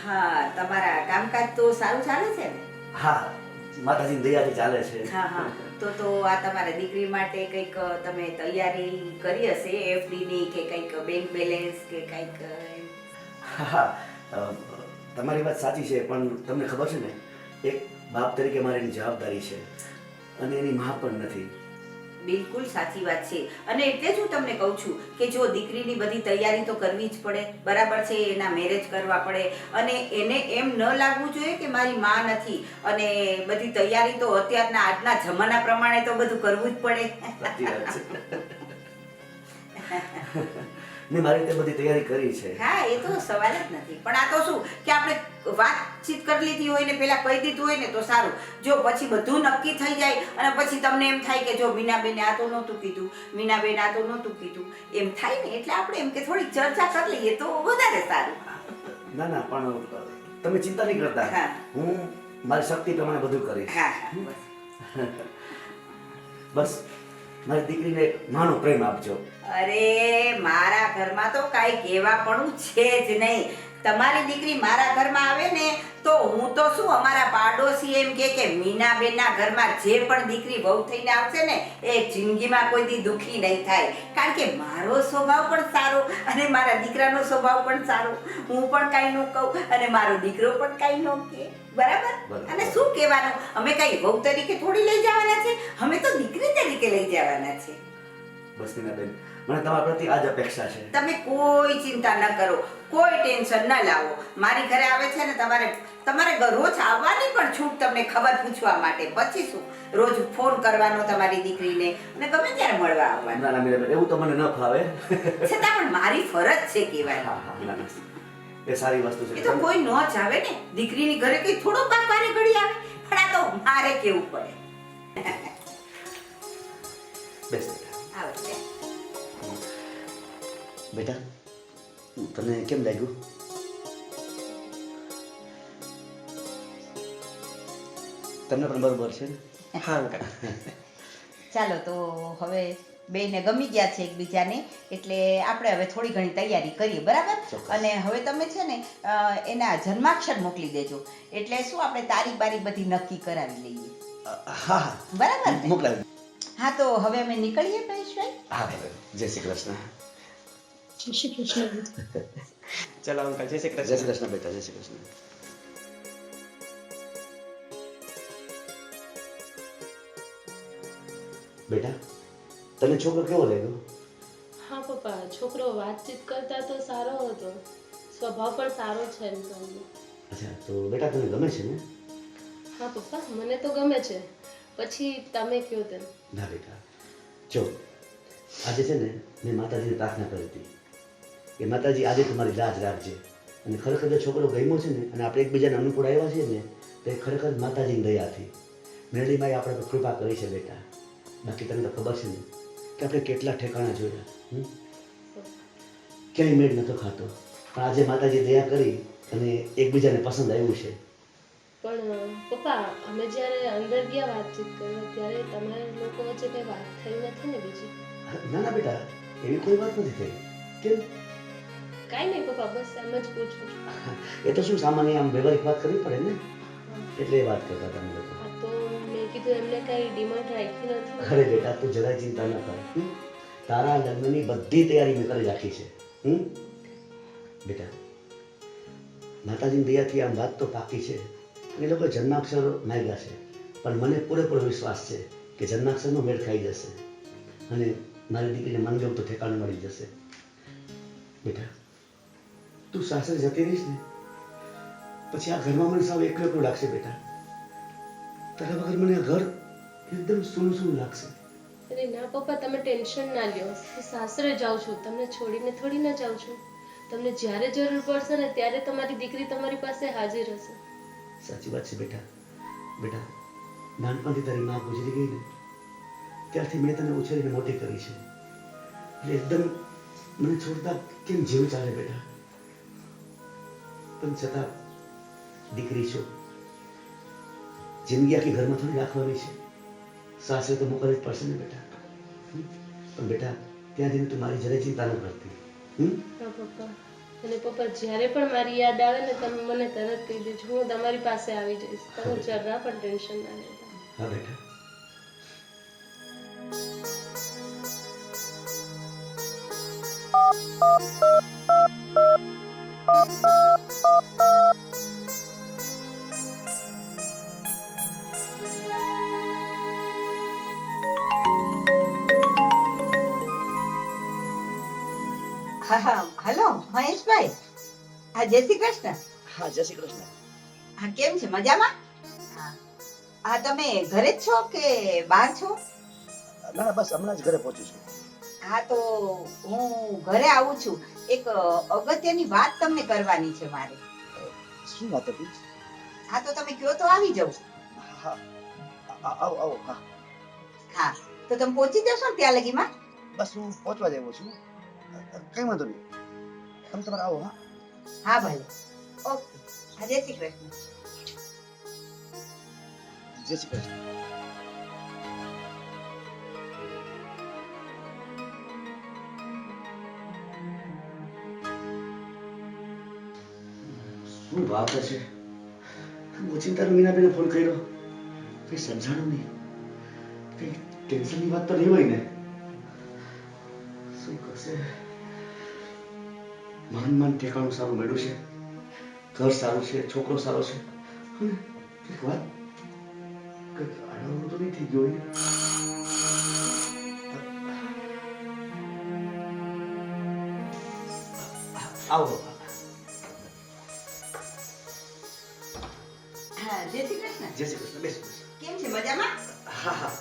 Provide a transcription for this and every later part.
હા, તમારા કામકાજ તો સારું ચાલે છે ને? હા, માતાજીની દયાથી ચાલે છે. હા હા. તો આ તમારા દીકરી માટે કંઈક તમે તૈયારી કરી હશે, એફડી ની કે કંઈક બેંક બેલેન્સ કે કંઈક હા હા, તમારી વાત સાચી છે, પણ તમને ખબર છે ને, એક બાપ તરીકે મારી એની જવાબદારી છે અને એની માં પણ નથી. બિલકુલ સાચી વાત છે. અને એટલે જ હું તમને કહું છું કે જો દીકરીની બધી તૈયારી તો કરવી જ પડે, બરાબર છે, એના મેરેજ કરવા પડે અને એને એમ ન લાગવું જોઈએ કે મારી માં નથી. અને બધી તૈયારી તો અત્યારના આજના જમાના પ્રમાણે તો બધું કરવું જ પડે. સાચી વાત છે. મેં મારી રીતે બધી તૈયારી કરી છે. હા, એ તો સવાલ જ નથી. પણ આ તો શું કે આપણે વાતચીત કરી લીધી હોય ને, પેલા કહી દીધું હોય ને તો સારું. જો પછી બધું નક્કી થઈ જાય અને પછી તમને એમ થાય કે જો મીનાબેન આ તો નહોતું કીધું, મીનાબેન આ તો નહોતું કીધું, એમ થાય ને. એટલે આપણે એમ કે થોડી ચર્ચા કરી લઈએ તો વધારે સારું. ના ના, પણ તમે ચિંતા નહીં કરતા. હા. હું મારી શક્તિ પ્રમાણે બધું કરીશ. હા હા, બસ. બસ મારી દીકરીને માનો પ્રેમ આપજો. અરે, મારા ઘરમાં તો કાંઈ કહેવાપણું છે જ નહીં. તમારી દીકરી મારા ઘરમાં આવે ને તો હું તો શું, અમારા પાડોશી એમ કે મીનાબેનના ઘરમાં જે પણ દીકરી વહુ થઈને આવશે ને એ જિંદગીમાં કોઈ દી દુખી નહીં થાય. કારણ કે મારો સ્વભાવ પણ સારો અને મારા દીકરાનો સ્વભાવ પણ સારો. હું પણ કાંઈ ન કહું અને મારો દીકરો પણ કાંઈ ન કહે. બરાબર? અને શું કહેવાનું, અમે કાંઈ વહુ તરીકે થોડી લઈ જવાના છે, અમે તો દીકરી તરીકે લઈ જવાના છે. બસ મીનાબેન, મને તમારા પ્રતિ આ જ અપેક્ષા છે. તમે કોઈ ચિંતા ન કરો, કોઈ ટેન્શન ન લાવો. મારી ઘરે આવે છે ને, તમારે રોજ આવવાની પણ છૂટ તમને ખબર પૂછવા માટે. પછી શું, રોજ ફોન કરવાનો તમારી દીકરીને અને ગમે ત્યારે મળવા આવવાનું. ના ના મીનાબેન, એવું તો મને ન ફાવે. છતાં પણ મારી ફરજ છે કહેવાય. હા હા, ના ના, એ સારી વસ્તુ છે. એ તો કોઈ ન જ આવે ને, દીકરીની ઘરે કઈ થોડો કામ વારે ઘડી આવે, પણ આ તો મારે કેવું પડે. બેસ આવો છે. બેટા, તને કેમ લાગ્યું? તમને પણ બરોબર છે ને? હા અંકલ. ચાલો તો હવે બેયને ગમી ગયા છે એકબીજાને, એટલે આપણે હવે થોડી ઘણી તૈયારી કરીએ. બરાબર? ચોક્કસ. અને હવે તમે છે ને એના જન્માક્ષર મોકલી દેજો, એટલે શું આપણે તારીખ બારીખ બધી નક્કી કરાવી લઈએ. હા હા, બરાબર ને? મોકલાવી. હા, તો હવે અમે નીકળીએ મહેશભાઈ. હા ભાઈ, જય શ્રી કૃષ્ણ. જય શ્રી કૃષ્ણ. ચલો અંકલ, જય શ્રી જય કૃષ્ણ. શ્રી કૃષ્ણ બેટા, જય શ્રી કૃષ્ણ. બેટા, તને છોકરો કેવો લાગ્યો? હા પપ્પા, છોકરો વાતચીત કરતા તો સારો હતો, સ્વભાવ પણ સારો છે એમ તો. અચ્છા, તો બેટા તને ગમે છે ને? હા પપ્પા, મને તો ગમે છે. પછી તમે કયો તેમ. ના બેટા, જો આજે છે ને મેં માતાજીને પ્રાર્થના કરી હતી કે માતાજી આજે તમારી લાજ રાખજે. અને ખરેખર જો છોકરો ગમ્યો છે ને અને આપણે એકબીજાને અનુકૂળ આવ્યા છીએ ને, તો એ ખરેખર માતાજીની દયાથી મેરડીમાએ આપણે પર કૃપા કરી છે બેટા. બાકી તને તો ખબર છે ને કે આપણે કેટલા ઠેકાણા જોયા, ક્યાંય મેળ નતો ખાતો, પણ આજે માતાજી દયા કરી અને એકબીજાને પસંદ આવ્યું છે. પણ પપ્પા, અમે જ્યારે અંદર ગયા વાતચીત કરવા, ત્યારે તમારા લોકો વચ્ચે કઈ વાત થઈ નથી ને બીજી? ના ના બેટા, એવી કોઈ વાત નથી થઈ. કેમ? કાંઈ નહીં પપ્પા, બસ એમ જ પૂછું છું. એ તો શું, સામાન્ય આમ વ્યવહારિક વાત કરવી પડે ને, એટલે એ વાત કરતા હતા અમે લોકો. હા, તો મેં કીધું એમને કઈ ડિમાન્ડ રાખી નથી. અરે બેટા, તું જરાય ચિંતા ન કર. તારા લગ્નની બધી તૈયારી મેં કરી રાખી છે. બેટા, માતાજીની દયાથી આમ વાત તો પાકી છે. એ લોકો જન્માક્ષર માંગ્યા છે, પણ મને પૂરેપૂરો વિશ્વાસ છે કે જન્માક્ષરનો મેળ ખાઈ જશે અને મારી દીકરીને મનગમતું તો ઠેકાણું મળી જશે. બેટા, તું સાસરે જતી રહીશ ને પછી આ ઘરમાં મને સાવ એકલું એકલું લાગશે બેટા. તારા વગર મને આ ઘર એકદમ સૂનું સૂનું લાગશે. અરે ના પપ્પા, તમે ટેન્શન ના લ્યો. હું સાસરે જાઉં છું, તમને છોડીને થોડી ના જાઉં છું. તમને જ્યારે જરૂર પડશે ને ત્યારે તમારી દીકરી તમારી પાસે હાજર હશે. સાચી વાત છે બેટા. બેટા, નાનપણથી તારી માં ગુજરી ગઈ ને ત્યારથી મેં તને ઉછેરીને મોટી કરી છે, એટલે એકદમ મને છોડતા કેમ જીવ ચાલે બેટા. પણ છતાં દીકરી છો, જિંદગી આખી ઘરમાં થોડી રાખવાની છે. સાસરે તો મોકલવી જ પડશે ને બેટા. પણ બેટા, ત્યાં જઈને તું મારી જરાય ચિંતા ન કરતી. હા પપ્પા. અને પપ્પા જ્યારે પણ મારી યાદ આવે ને તમે મને તરત કહી દેજો, હું તમારી પાસે આવી જઈશ. તમે જરા પણ ટેન્શન ના લેતા. હા બેટા. હા હા હલો મહેશભાઈ. હા જય શ્રી કૃષ્ણ. હા જય શ્રી કૃષ્ણ. હા કેમ છે, મજામાં? હા હા તમે ઘરે જ છો કે બહાર છો? ના ના, બસ હમણાં જ ઘરે પહોંચું છું. હા તો હું ઘરે આવું છું. એક અગત્યની વાત તમને કરવાની છે મારે. શું વાત હતી? હા તો તમે કયો તો આવી જાઉં. હા આવો આવો. હા હા તો તમે પહોંચી જશો ને ત્યાં લગીમાં? બસ હું પહોંચવા જ આવ્યો છું. કઈ વાંધો નહીં, તમે તમારે આવો. હા હા ભલે. ઓકે. હા જય શ્રી કૃષ્ણ. જય શ્રી કૃષ્ણ. શું વાત હશે? ઓચિંતા મીનાબેને ફોન કર્યો, કઈ સમજાણું નહીં. કઈ ટેન્શનની વાત તો નહીં હોય ને? શું કરશે? માન ઠેકાણું સારું મળ્યું છે, ઘર સારું છે, છોકરો સારો છે. અને એક વાત, કઈક આડવાનું તો નહીં થઈ ગયો હોય? આવો. હા જય શ્રી કૃષ્ણ. જય શ્રી કૃષ્ણ. બેસ બેસ. કેમ છે, મજામાં? હા હા.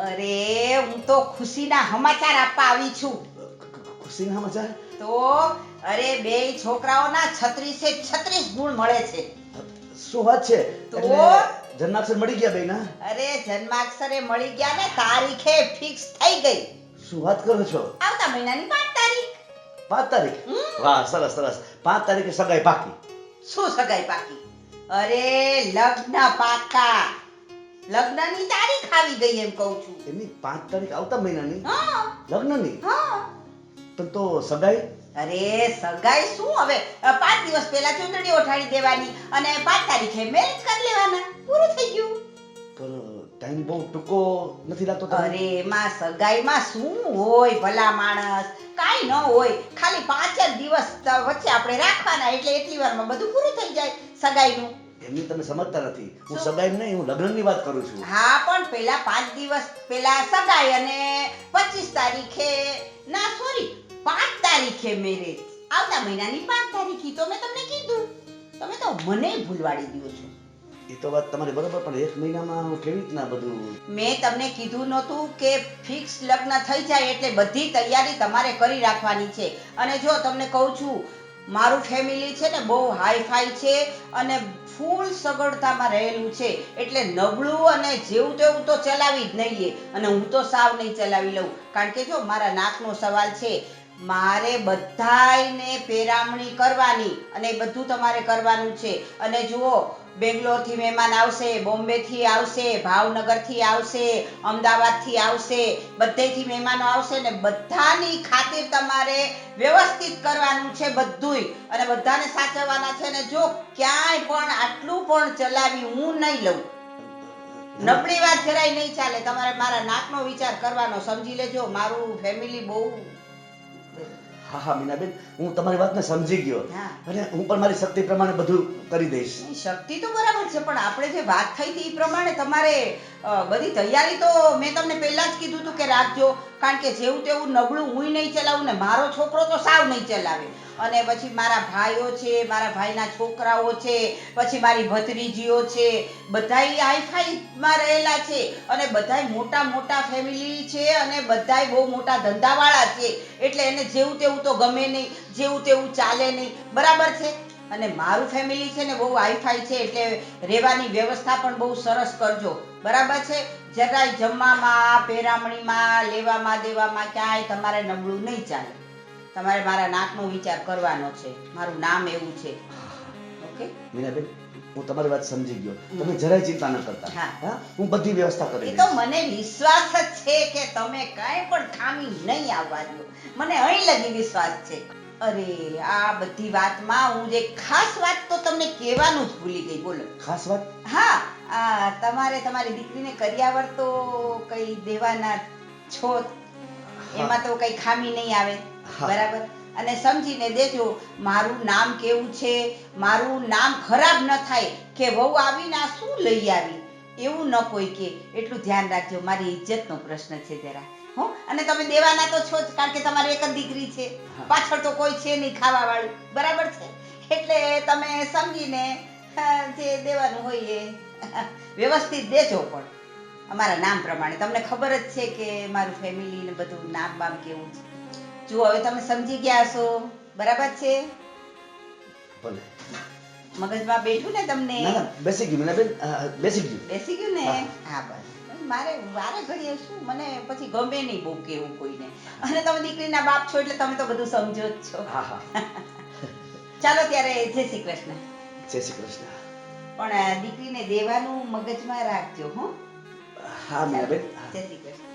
અરે હું તો ખુશીના સમાચાર આપવા આવી છું. ખુશીના સમાચાર? તો અરે બે છોકરાઓના 36 ગુણ મળે છે. શું વાત છે? તો? એટલે જન્માક્ષર મળી ગયા બેના? અરે જન્માક્ષરે મળી ગયા ને તારીખે ફિક્સ થઈ ગઈ. શું વાત કરો છો? આવતા મહિનાની 5 તારીખ. 5 તારીખ? વાહ, સરસ સરસ. 5 તારીખે સગાઈ પાકી. શું સગાઈ પાકી? અરે લગ્ન પાકા. લગ્નની તારીખ આવી ગઈ એમ કહું છું. એની 5 તારીખ આવતા મહિનાની? હા લગ્નની? હા. પણ તો સગાઈ? અરે સગાઈ શું હવે 5 દિવસ પહેલા ચૂંટણી ઓઠાડી દેવાની અને 5 તારીખે મેરેજ કરી લેવાના. પૂરું થઈ ગયું. પણ ટાઈમ બહુ ટૂંકો નથી લાગતો તમને? અરે એમાં સગાઈમાં શું હોય ભલા માણસ, કાઈ ન હોય. ખાલી 5 જ દિવસ વચ્ચે આપણે રાખવાના એટલે એટલી વારમાં બધું પૂરું થઈ જાય સગાઈનું. એમની તમે સમજતા નથી. હું શું? સગાઈ નહીં, હું લગ્નની વાત કરું છું. હા પણ પેલા 5 દિવસ પેલા સગાઈ અને 25 તારીખે ના સોરી 5 તારીખે મેરેજ. આવતા મહિનાની 5 તારીખે તો મેં તમને કીધું. તમે તો મને ભૂલવાડી દો છો. એ તો વાત તમારી બરોબર, પણ એક મહિનામાં હું કેવી રીતના બધું? મેં તમને કીધું નહોતું કે ફિક્સ લગ્ન થઈ જાય એટલે બધી તૈયારી તમારે કરી રાખવાની છે. અને જો તમને કહું છું, મારું ફેમિલી છે ને બહુ હાઈફાઈ છે અને ફૂલ સગવડતામાં રહેલું છે. એટલે નબળું અને જેવું તેવું તો ચલાવી જ નહીં લે. અને હું તો સાવ નહીં ચલાવી લઉં. કારણ કે જો મારા નાકનો સવાલ છે. મારે બધાયને પેરામણી કરવાની અને બધું તમારે કરવાનું છે. અને જુઓ, બેંગ્લોરથી મહેમાન આવશે, બોમ્બેથી આવશે, ભાવનગરથી આવશે, અમદાવાદથી આવશે, બધેથી મહેમાનો આવશે ને બધાની ખાतिर તમારે વ્યવસ્થિત કરવાનું છે બધુંય. અને બધાને સાચવવાના છે. ને જો ક્યાંય પણ આટલું પણ ચલાવી હું નહીં લઉં. નબળી વાત જરાય નહીં ચાલે. તમારે મારા નાકનો વિચાર કરવાનો. સમજી લેજો, મારું ફેમિલી બહુ. હા હા મીનાબેન, હું તમારી વાતને સમજી ગયો. હા. અને હું પણ મારી શક્તિ પ્રમાણે બધું કરી દઈશ. શક્તિ તો બરાબર છે પણ આપણે જે વાત થઈ હતી એ પ્રમાણે તમારે બધી તૈયારી તો મેં તમને પહેલા જ કીધું હતું કે રાખજો. કારણ કે જેવું તેવું નબળું હું નહીં ચલાવું ને મારો છોકરો તો સાવ નહીં ચલાવે. અને પછી મારા ભાઈઓ છે, મારા ભાઈના છોકરાઓ છે, પછી મારી ભત્રીજીઓ છે, બધાય હાઈફાઈમાં રહેલા છે અને બધાય મોટા મોટા ફેમિલી છે અને બધાય બહુ મોટા ધંધાવાળા છે. એટલે એને જેવું તેવું તો ગમે નહીં, જેવું તેવું ચાલે નહીં. બરાબર છે? અને મારું ફેમિલી છે ને બહુ હાઈફાઈ છે એટલે રહેવાની વ્યવસ્થા પણ બહુ સરસ કરજો. બરાબર છે? જરાય જમવામાં, પેરામણીમાં, લેવામાં દેવામાં ક્યાંય તમારે નબળું નહીં ચાલે. તમારે મારા નાકનો વિચાર કરવાનો છે. મારું નામ એવું છે. ઓકે? મીનાબેન, હું તમારી વાત સમજી ગયો. તમે જરાય ચિંતા ન કરતા. હા. હા, હું બધી વ્યવસ્થા કરી એ તો દઈશ. મને વિશ્વાસ જ છે કે તમે કાંઈ પણ ખામી નહીં આવવા દો. મને અહીં લગી વિશ્વાસ છે. અરે આ બધી વાતમાં હું જે ખાસ વાત તો તમને કહેવાનું જ ભૂલી ગઈ. બોલો. ખાસ વાત? હા, તમારે તમારી દીકરીને કરિયાવર તો કઈ દેવાના છો, એમાં તો કઈ ખામી નહીં આવે. હા. બરાબર. અને સમજીને દેજો. મારું નામ કેવું છે, મારું નામ ખરાબ ન થાય કે વહુ આવીને આ શું લઈ આવી, એવું ન કોઈ કે. એટલું ધ્યાન રાખજો. મારી ઇજ્જતનો પ્રશ્ન છે જરા. હો, અને તમે દેવાના તો છો જ, કારણ કે તમારી એક જ દીકરી છે, પાછળ તો કોઈ છે નહીં ખાવા વાળું. બરાબર છે. એટલે તમે સમજીને જે દેવાનું હોય એ વ્યવસ્થિત દેજો, પણ અમારા નામ પ્રમાણે. તમને ખબર જ છે કે મારું ફેમિલી ને બધું નામ બામ કેવું છે. જો હવે તમે સમજી ગયા છો. બરાબર છે. ભલે. મગજમાં બેઠું ને તમને? ના ના, બેસી ગયું મીનાબેન, બેસી ગયું. બેસી ગયું ને? હા. હા, બસ. મારે વારે ઘડીએ શું, મને પછી ગમે નહીં બહુ કેવું કોઈને. અને તમે દીકરીના બાપ છો એટલે તમે તો બધું સમજો જ છો. હા હા. ચાલો ત્યારે, જય શ્રી કૃષ્ણ. જય શ્રી કૃષ્ણ. પણ દીકરીને દેવાનું મગજમાં રાખજો. હો. હા મીનાબેન. જય શ્રી કૃષ્ણ.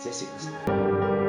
જય શ્રી કૃષ્ણ.